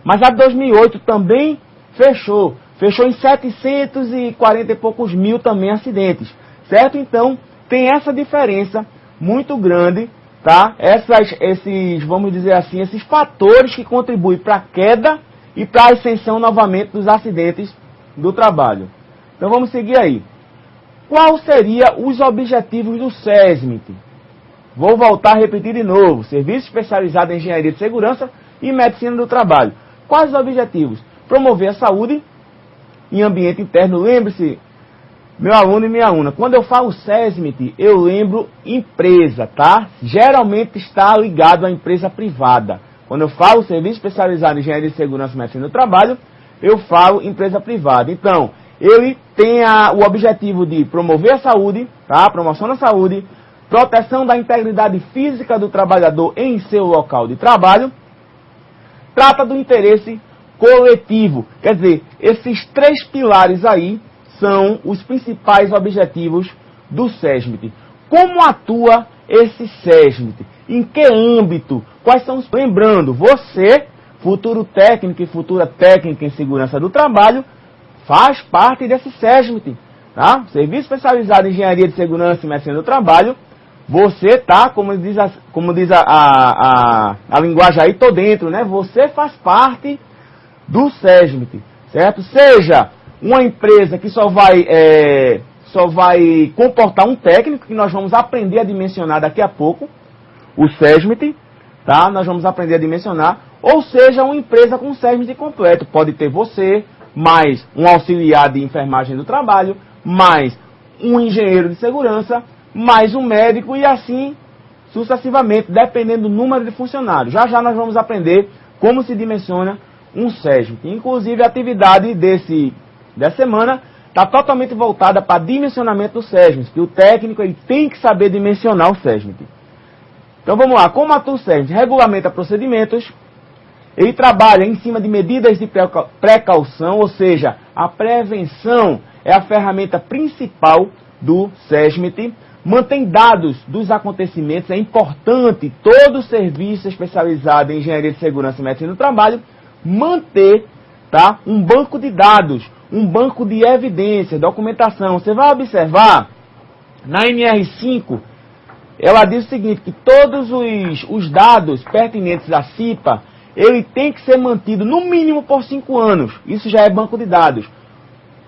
Mas a de 2008 também fechou em 740 e poucos mil também acidentes, certo? Então, tem essa diferença muito grande, tá? Vamos dizer assim, esses fatores que contribuem para a queda e para a ascensão novamente dos acidentes do trabalho. Então, vamos seguir aí. Quais seriam os objetivos do SESMIT? Vou voltar a repetir de novo. Serviço especializado em Engenharia de Segurança e Medicina do Trabalho. Quais os objetivos? Promover a saúde em ambiente interno. Lembre-se, meu aluno e minha aluna, quando eu falo SESMIT, eu lembro empresa, tá? Geralmente está ligado à empresa privada. Quando eu falo Serviço especializado em Engenharia de Segurança e Medicina do Trabalho, eu falo empresa privada. Então, ele tem o objetivo de promover a saúde, tá? Promoção da saúde, proteção da integridade física do trabalhador em seu local de trabalho, trata do interesse coletivo. Quer dizer, esses três pilares aí são os principais objetivos do SESMIT. Como atua esse SESMIT? Em que âmbito? Quais são os... Lembrando, você, futuro técnico e futura técnica em segurança do trabalho, faz parte desse SESMIT, tá? Serviço especializado em Engenharia de Segurança e Medicina do Trabalho. Você tá, como diz a linguagem aí, tô dentro, né? Você faz parte do SESMIT, certo? Seja uma empresa que só vai comportar um técnico, que nós vamos aprender a dimensionar daqui a pouco, o SESMIT, tá? Nós vamos aprender a dimensionar. Ou seja, uma empresa com SESMIT completo. Pode ter você, mais um auxiliar de enfermagem do trabalho, mais um engenheiro de segurança, mais um médico e assim sucessivamente, dependendo do número de funcionários. Já já nós vamos aprender como se dimensiona um SESMIT. Inclusive, a atividade dessa semana está totalmente voltada para dimensionamento do SESMIT, que o técnico ele tem que saber dimensionar o SESMIT. Então vamos lá, como atua o SESMIT? Regulamenta procedimentos, ele trabalha em cima de medidas de precaução, ou seja, a prevenção é a ferramenta principal do SESMIT. Mantém dados dos acontecimentos, é importante todo serviço especializado em Engenharia de Segurança e Medicina do Trabalho manter, tá, um banco de dados, um banco de evidência, documentação. Você vai observar, na NR5, ela diz o seguinte, que todos os dados pertinentes à CIPA, ele tem que ser mantido no mínimo por 5 anos. Isso já é banco de dados.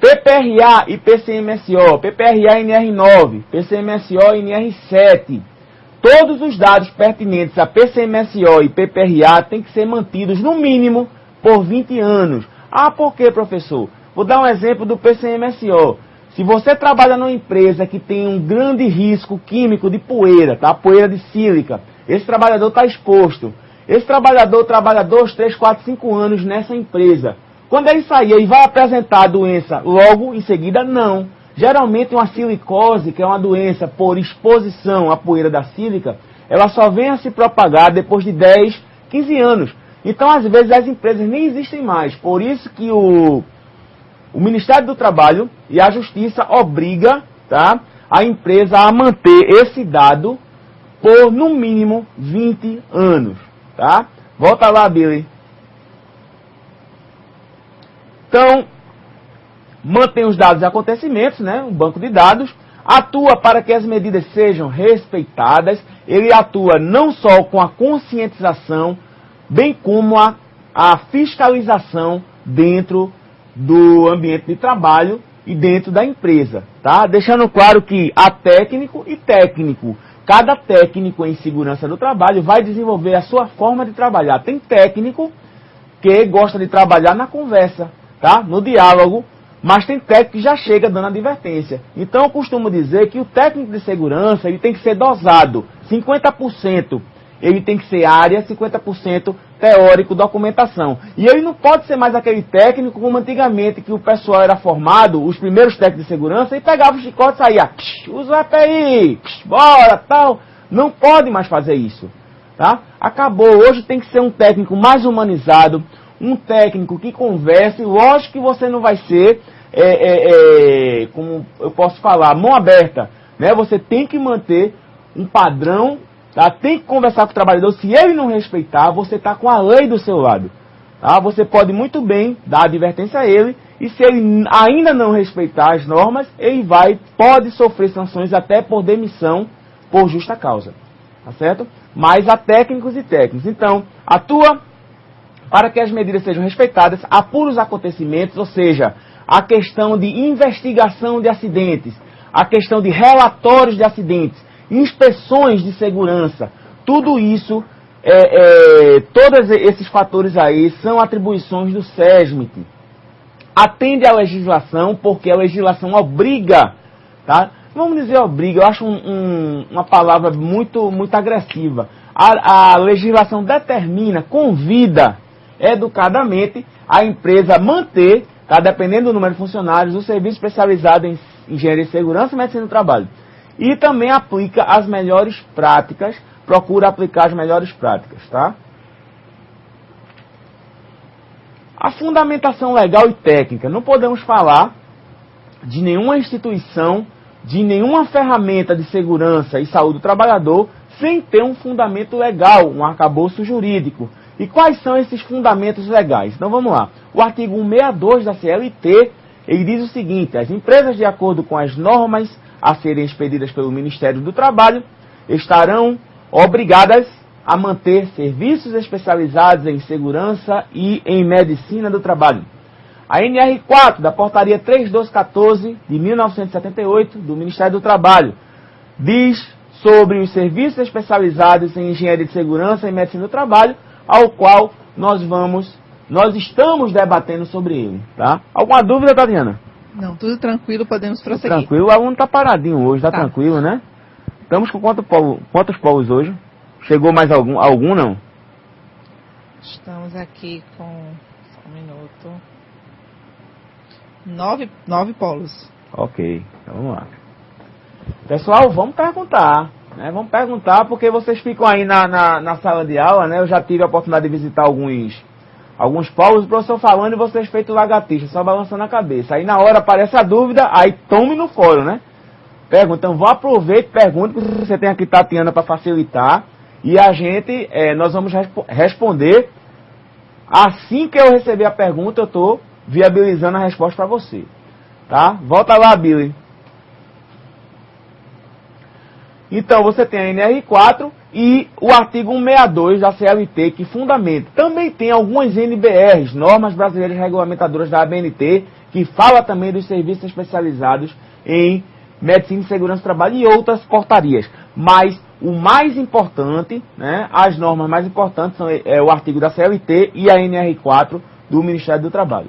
PPRA e PCMSO, PPRA NR9, PCMSO NR7. Todos os dados pertinentes a PCMSO e PPRA têm que ser mantidos no mínimo por 20 anos. Ah, por quê, professor? Vou dar um exemplo do PCMSO. Se você trabalha numa empresa que tem um grande risco químico de poeira, tá? Poeira de sílica, esse trabalhador está exposto. Esse trabalhador trabalha 2, 3, 4, 5 anos nessa empresa. Quando ele sair, ele vai apresentar a doença logo em seguida? Não. Geralmente uma silicose, que é uma doença por exposição à poeira da sílica, ela só vem a se propagar depois de 10, 15 anos. Então, às vezes, as empresas nem existem mais. Por isso que o Ministério do Trabalho e a Justiça obriga, tá, a empresa a manter esse dado por, no mínimo, 20 anos. Tá? Volta lá, Billy. Então, mantém os dados e acontecimentos, né, um banco de dados, atua para que as medidas sejam respeitadas, ele atua não só com a conscientização, bem como a fiscalização dentro do ambiente de trabalho e dentro da empresa, tá? Deixando claro que há técnico e técnico. Cada técnico em segurança do trabalho vai desenvolver a sua forma de trabalhar. Tem técnico que gosta de trabalhar na conversa, tá? No diálogo, mas tem técnico que já chega dando advertência. Então eu costumo dizer que o técnico de segurança ele tem que ser dosado. 50% ele tem que ser área, 50% teórico, documentação. E ele não pode ser mais aquele técnico como antigamente, que o pessoal era formado, os primeiros técnicos de segurança, e pegava o chicote e saía, usa o EPI, bora, tal. Não pode mais fazer isso. Tá? Acabou. Hoje tem que ser um técnico mais humanizado, um técnico que converse. Lógico que você não vai ser, como eu posso falar, mão aberta. Né? Você tem que manter um padrão, tá? Tem que conversar com o trabalhador. Se ele não respeitar, você está com a lei do seu lado. tá? Você pode muito bem dar advertência a ele, e se ele ainda não respeitar as normas, ele pode sofrer sanções até por demissão por justa causa, tá certo? Mas há técnicos e técnicos. Então, atua para que as medidas sejam respeitadas, apura os acontecimentos, ou seja, a questão de investigação de acidentes, a questão de relatórios de acidentes, inspeções de segurança, tudo isso, todos esses fatores aí são atribuições do SESMIT. Atende à legislação, porque a legislação obriga, tá? Vamos dizer obriga, eu acho uma palavra muito agressiva. A legislação determina, convida educadamente a empresa a manter, tá? Dependendo do número de funcionários, o serviço especializado em engenharia de segurança e medicina do trabalho. E também aplica as melhores práticas, procura aplicar as melhores práticas, tá? A fundamentação legal e técnica. Não podemos falar de nenhuma instituição, de nenhuma ferramenta de segurança e saúde do trabalhador sem ter um fundamento legal, um arcabouço jurídico. E quais são esses fundamentos legais? Então vamos lá. O artigo 162 da CLT, ele diz o seguinte: as empresas, de acordo com as normas a serem expedidas pelo Ministério do Trabalho, estarão obrigadas a manter serviços especializados em segurança e em medicina do trabalho. A NR4 da Portaria 3214 de 1978 do Ministério do Trabalho diz sobre os serviços especializados em engenharia de segurança e medicina do trabalho, ao qual nós estamos debatendo sobre ele, tá? Alguma dúvida, Tatiana? Não, tudo tranquilo, podemos prosseguir. Tranquilo, o aluno está paradinho hoje, tá tranquilo, né? Estamos com quantos polos hoje? Chegou mais algum? Algum não? Estamos aqui com... Só um minuto. 9 polos. Ok, então vamos lá. Pessoal, vamos perguntar, né? Vamos perguntar, porque vocês ficam aí na sala de aula, né? Eu já tive a oportunidade de visitar alguns polos, o professor falando e vocês feito lagartixa, só balançando a cabeça. Aí na hora aparece a dúvida, aí tome no fórum, né? Pergunta. Então vou aproveitar e pergunte, porque você tem aqui Tatiana para facilitar. E a gente, nós vamos responder. Assim que eu receber a pergunta, eu estou viabilizando a resposta para você. Tá? Volta lá, Billy. Então, você tem a NR4 e o artigo 162 da CLT, que fundamenta. Também tem algumas NBRs, Normas Brasileiras Regulamentadoras da ABNT, que fala também dos serviços especializados em medicina e segurança do trabalho e outras portarias. Mas o mais importante, né, as normas mais importantes são o artigo da CLT e a NR4 do Ministério do Trabalho.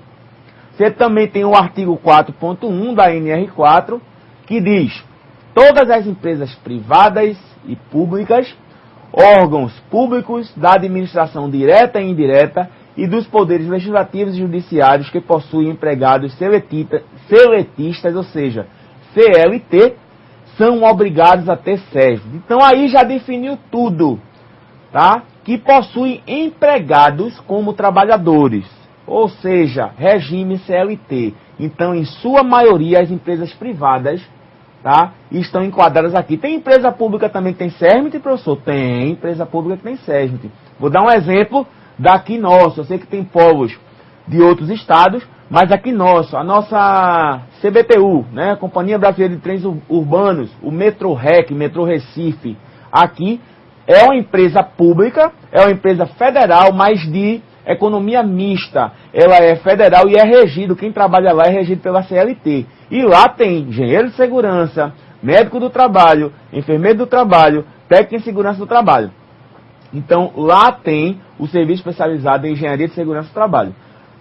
Você também tem o artigo 4.1 da NR4, que diz: todas as empresas privadas e públicas, órgãos públicos da administração direta e indireta e dos poderes legislativos e judiciários que possuem empregados seletistas, ou seja, CLT, são obrigados a ter SESMIT. Então aí já definiu tudo, tá? Que possuem empregados como trabalhadores, ou seja, regime CLT. Então, em sua maioria, as empresas privadas, tá, estão enquadradas aqui. Tem empresa pública também que tem SESMIT, professor? Tem empresa pública que tem SESMIT. Vou dar um exemplo daqui nosso. Eu sei que tem polos de outros estados, mas aqui nosso, a nossa CBTU, né, Companhia Brasileira de Trens Urbanos, o Metrorec, Metrô Recife, aqui é uma empresa pública, é uma empresa federal, mas de economia mista. Ela é federal e é regido, quem trabalha lá é regido pela CLT. E lá tem engenheiro de segurança, médico do trabalho, enfermeiro do trabalho, técnico em segurança do trabalho. Então, lá tem o serviço especializado em engenharia de segurança do trabalho,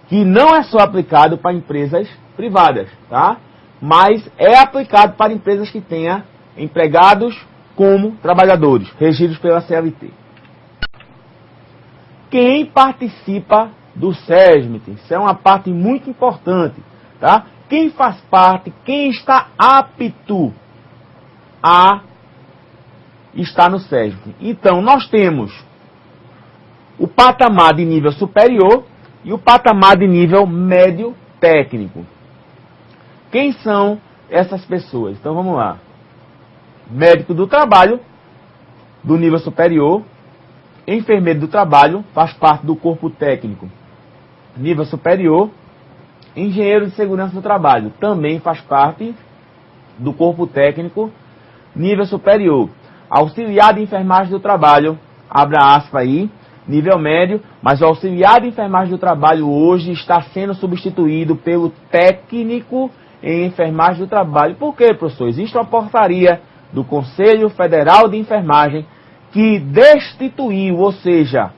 que não é só aplicado para empresas privadas, tá? Mas é aplicado para empresas que tenham empregados como trabalhadores, regidos pela CLT. Quem participa do SESMIT? Isso é uma parte muito importante, tá? Quem faz parte, quem está apto a estar no SESMIT? Então, nós temos o patamar de nível superior e o patamar de nível médio técnico. Quem são essas pessoas? Então vamos lá. Médico do trabalho, do nível superior. Enfermeiro do trabalho, faz parte do corpo técnico Nível superior, engenheiro de segurança do trabalho, também faz parte do corpo técnico. Nível superior, auxiliar de enfermagem do trabalho, abra aspas aí, nível médio, mas o auxiliar de enfermagem do trabalho hoje está sendo substituído pelo técnico em enfermagem do trabalho. Por quê, professor? Existe uma portaria do Conselho Federal de Enfermagem que destituiu, ou seja,